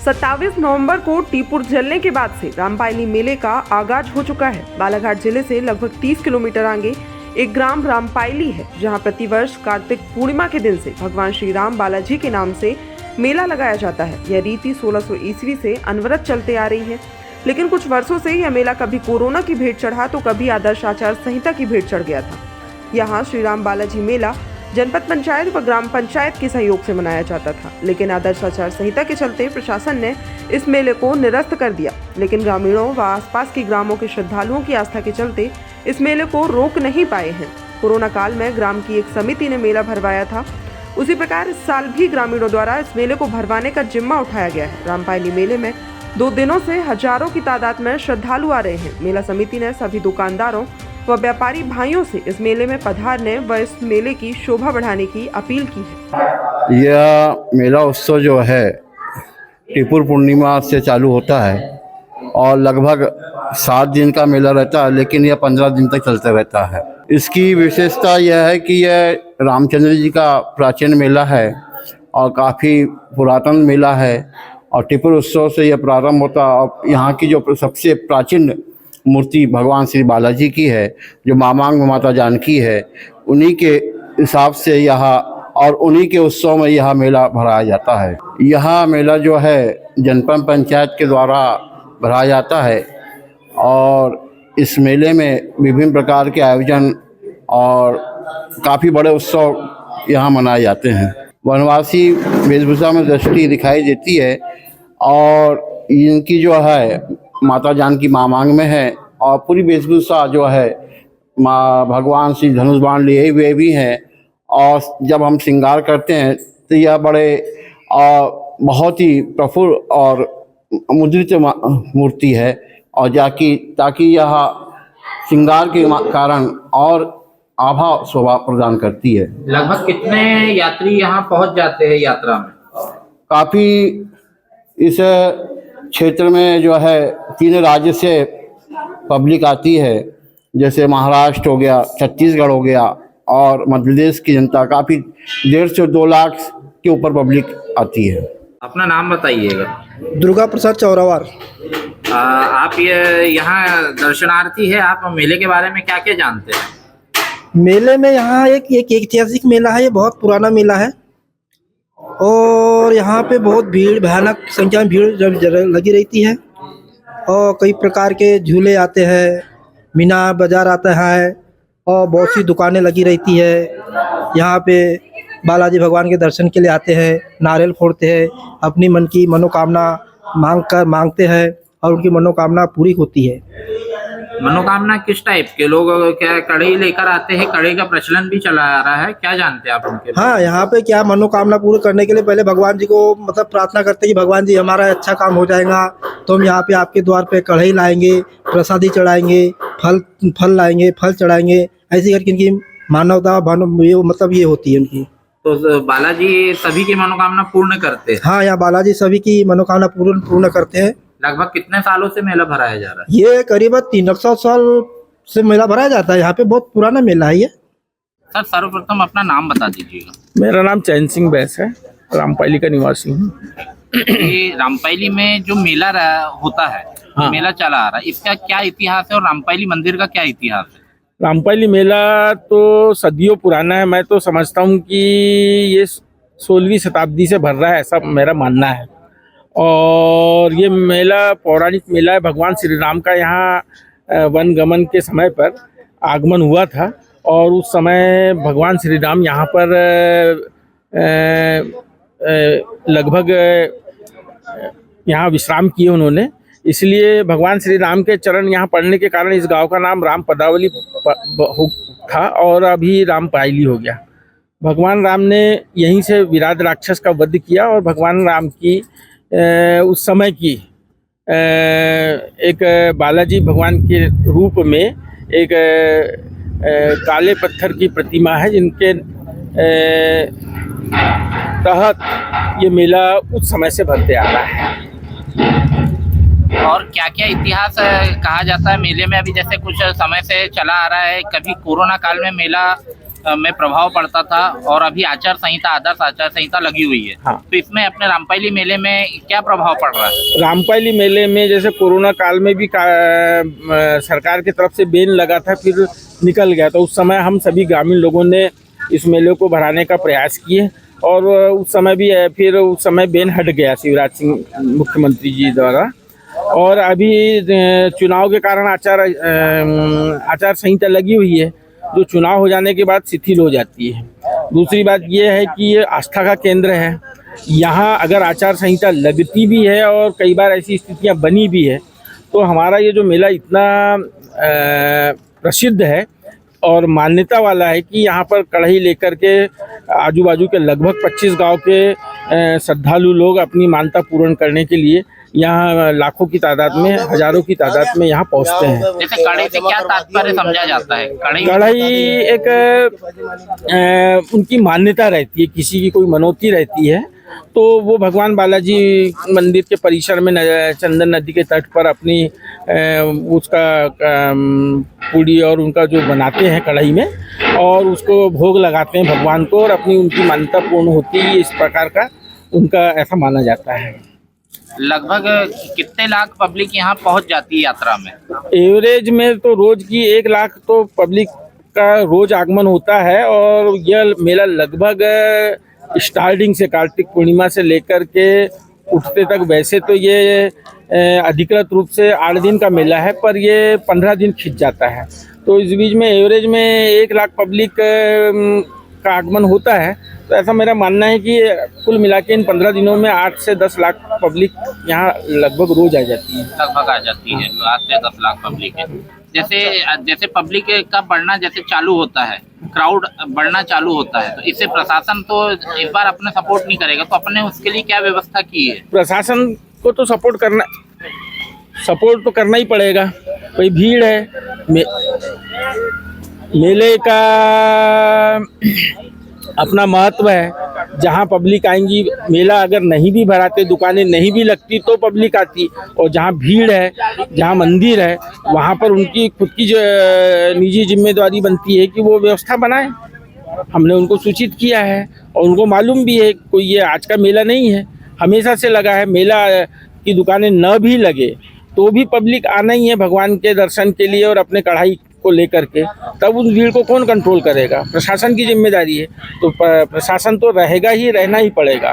27 नवंबर को टीपुर जलने के बाद से रामपायली मेले का आगाज हो चुका है। बालाघाट जिले से लगभग 30 किलोमीटर आगे एक ग्राम रामपायली है, जहां प्रतिवर्ष कार्तिक पूर्णिमा के दिन से भगवान श्री राम बालाजी के नाम से मेला लगाया जाता है। यह रीति 1600 ईस्वी से अनवरत चलते आ रही है, लेकिन कुछ वर्षों से यह मेला कभी कोरोना की भेंट चढ़ा तो कभी आदर्श आचार संहिता की भेंट चढ़ गया था। यहाँ श्री राम बालाजी मेला जनपद पंचायत व ग्राम पंचायत के सहयोग से मनाया जाता था, लेकिन आदर्श आचार संहिता के चलते प्रशासन ने इस मेले को निरस्त कर दिया। लेकिन ग्रामीणों व आसपास के ग्रामों के श्रद्धालुओं की आस्था के चलते इस मेले को रोक नहीं पाए हैं। कोरोना काल में ग्राम की एक समिति ने मेला भरवाया था, उसी प्रकार इस साल भी ग्रामीणों द्वारा इस मेले को भरवाने का जिम्मा उठाया गया है। रामपायली मेले में 2 दिनों से हजारों की तादाद में श्रद्धालु आ रहे हैं। मेला समिति ने सभी दुकानदारों व व्यापारी भाइयों से इस मेले में पधारने व इस मेले की शोभा बढ़ाने की अपील की है। यह मेला उत्सव जो है टीपुर पूर्णिमा से चालू होता है और लगभग 7 दिन का मेला रहता है, लेकिन यह 15 दिन तक चलता रहता है। इसकी विशेषता यह है कि यह रामचंद्र जी का प्राचीन मेला है और काफ़ी पुरातन मेला है और टीपुर उत्सव से यह प्रारंभ होता है। और यहाँ की जो सबसे प्राचीन मूर्ति भगवान श्री बालाजी की है, जो मामांग माता जानकी है, उन्हीं के हिसाब से यहाँ और उन्हीं के उत्सव में यह मेला भराया जाता है। यह मेला जो है जनपद पंचायत के द्वारा भराया जाता है और इस मेले में विभिन्न प्रकार के आयोजन और काफ़ी बड़े उत्सव यहाँ मनाए जाते हैं। वनवासी वेशभूषा में दृष्टि दिखाई देती है और इनकी जो है माता जानकी मामांग में है और पूरी वेशभूषा जो है माँ भगवान श्री धनुष बाण लिए हुए भी हैं। और जब हम श्रृंगार करते हैं तो यह बड़े बहुत ही प्रफुल्ल और मुद्रित मूर्ति है और ताकि यह श्रृंगार के कारण और आभा शोभा प्रदान करती है। लगभग कितने यात्री यहाँ पहुँच जाते हैं यात्रा में? काफ़ी इस क्षेत्र में जो है 3 राज्य से पब्लिक आती है, जैसे महाराष्ट्र हो गया, छत्तीसगढ़ हो गया और मध्य प्रदेश की जनता काफ़ी 1.5 से 2 लाख के ऊपर पब्लिक आती है। अपना नाम बताइएगा। दुर्गा प्रसाद चौरावार। आप ये यहाँ दर्शनार्थी है, आप मेले के बारे में क्या क्या जानते हैं? मेले में यहाँ एक ऐतिहासिक मेला है, ये बहुत पुराना मेला है और यहाँ पे बहुत भीड़, भयानक संख्या में भीड़ लगी रहती है और कई प्रकार के झूले आते हैं, मीना बाजार आता है और बहुत सी दुकानें लगी रहती है। यहाँ पे बालाजी भगवान के दर्शन के लिए आते हैं, नारियल फोड़ते हैं, अपनी मन की मनोकामना मांगते हैं और उनकी मनोकामना पूरी होती है। मनोकामना किस टाइप के? लोग क्या कढ़ाई लेकर आते हैं? कढ़ाई का प्रचलन भी चला आ रहा है, क्या जानते हैं आप उनके? हाँ, यहाँ पे क्या मनोकामना पूरी करने के लिए पहले भगवान जी को मतलब प्रार्थना करते हैं कि भगवान जी हमारा अच्छा काम हो जाएगा तो हम यहाँ पे आपके द्वार पे कढ़ाई लाएंगे, प्रसादी चढ़ाएंगे, फल लाएंगे, फल चढ़ाएंगे, ऐसी करके इनकी मानवता मतलब ये होती है उनकी। तो बालाजी सभी की मनोकामना पूर्ण करते हैं? हाँ, यहाँ बालाजी सभी की मनोकामना पूर्ण करते हैं। लगभग कितने सालों से मेला भराया जा रहा है? ये करीबन 300 साल से मेला भराया जाता है। यहाँ पे बहुत पुराना मेला है ये। सर, सर्वप्रथम अपना नाम बता दीजिएगा। मेरा नाम चैन सिंह बैस है, रामपायली का निवासी हूँ। ये रामपायली में जो मेला होता है, हाँ। मेला चला आ रहा है, इसका क्या इतिहास है और रामपायली मंदिर का क्या इतिहास है? रामपायली मेला तो सदियों पुराना है। मैं तो समझता हूँ कि ये 16वीं शताब्दी से भर रहा है, ऐसा मेरा मानना है। और ये मेला पौराणिक मेला है। भगवान श्री राम का यहाँ वन गमन के समय पर आगमन हुआ था और उस समय भगवान श्री राम यहाँ पर लगभग यहाँ विश्राम किए उन्होंने। इसलिए भगवान श्री राम के चरण यहाँ पड़ने के कारण इस गांव का नाम राम पदावली था और अभी रामपायली हो गया। भगवान राम ने यहीं से विराट राक्षस का वध किया और भगवान राम की उस समय की एक बालाजी भगवान के रूप में एक काले पत्थर की प्रतिमा है, जिनके तहत ये मेला उस समय से भरते आ रहा है। और क्या क्या इतिहास कहा जाता है मेले में? अभी जैसे कुछ समय से चला आ रहा है, कभी कोरोना काल में मेला में प्रभाव पड़ता था और अभी आचार संहिता, आदर्श आचार संहिता लगी हुई है। हाँ। तो इसमें अपने रामपायली मेले में क्या प्रभाव पड़ रहा है? रामपायली मेले में जैसे कोरोना काल में भी सरकार की तरफ से बैन लगा था, फिर निकल गया, तो उस समय हम सभी ग्रामीण लोगों ने इस मेले को बढ़ाने का प्रयास किए और उस समय भी फिर उस समय बैन हट गया शिवराज सिंह मुख्यमंत्री जी द्वारा। और अभी चुनाव के कारण आचार संहिता लगी हुई है, जो चुनाव हो जाने के बाद शिथिल हो जाती है। दूसरी बात ये है कि ये आस्था का केंद्र है, यहाँ अगर आचार संहिता लगती भी है और कई बार ऐसी स्थितियाँ बनी भी है, तो हमारा ये जो मेला इतना प्रसिद्ध है और मान्यता वाला है कि यहाँ पर कढ़ाई लेकर के आजू बाजू के लगभग 25 गांव के श्रद्धालु लोग अपनी मान्यता पूर्ण करने के लिए यहाँ लाखों की तादाद में, हजारों की तादाद में यहाँ पहुँचते हैं। जैसे कढ़ाई से क्या तात्पर्य समझा जाता है? कढ़ाई एक उनकी मान्यता रहती है, किसी की कोई मनौती रहती है, तो वो भगवान बालाजी मंदिर के परिसर में चंदन नदी के तट पर अपनी उसका पूड़ी और उनका जो बनाते हैं कढ़ाई में, और उसको भोग लगाते हैं भगवान को, और अपनी उनकी मान्यता पूर्ण होती है, इस प्रकार का उनका ऐसा माना जाता है। लगभग कितने लाख पब्लिक यहाँ पहुँच जाती है यात्रा में? एवरेज में तो रोज की 1 लाख तो पब्लिक का रोज आगमन होता है। और यह मेला लगभग स्टार्टिंग से कार्तिक पूर्णिमा से लेकर के उठते तक, वैसे तो ये अधिकृत रूप से 8 दिन का मेला है, पर ये 15 दिन खिंच जाता है। तो इस बीच में एवरेज में 1 लाख पब्लिक का आगमन होता है। तो ऐसा मेरा मानना है कि कुल मिला के इन 15 दिनों में 8 से 10 लाख पब्लिक यहाँ लगभग रोज आ जाती है। लगभग आ जाती है, 8 से 10 लाख पब्लिक है। जैसे पब्लिक का बढ़ना जैसे चालू होता है, क्राउड बढ़ना चालू होता है, तो इससे प्रशासन तो इस बार अपने सपोर्ट नहीं करेगा, तो अपने उसके लिए क्या व्यवस्था की है? प्रशासन को तो सपोर्ट तो करना ही पड़ेगा। कोई भीड़ है, मेले का अपना महत्व है। जहाँ पब्लिक आएंगी, मेला अगर नहीं भी भराते, दुकानें नहीं भी लगती, तो पब्लिक आती। और जहाँ भीड़ है, जहाँ मंदिर है, वहाँ पर उनकी खुद की जो निजी जिम्मेदारी बनती है कि वो व्यवस्था बनाए। हमने उनको सूचित किया है और उनको मालूम भी है कोई ये आज का मेला नहीं है, हमेशा से लगा है। मेला की दुकानें न भी लगे तो भी पब्लिक आना ही है भगवान के दर्शन के लिए और अपने कढ़ाई को लेकर के। तब उस भीड़ को कौन कंट्रोल करेगा? प्रशासन की जिम्मेदारी है, तो प्रशासन तो रहेगा ही, रहना ही पड़ेगा।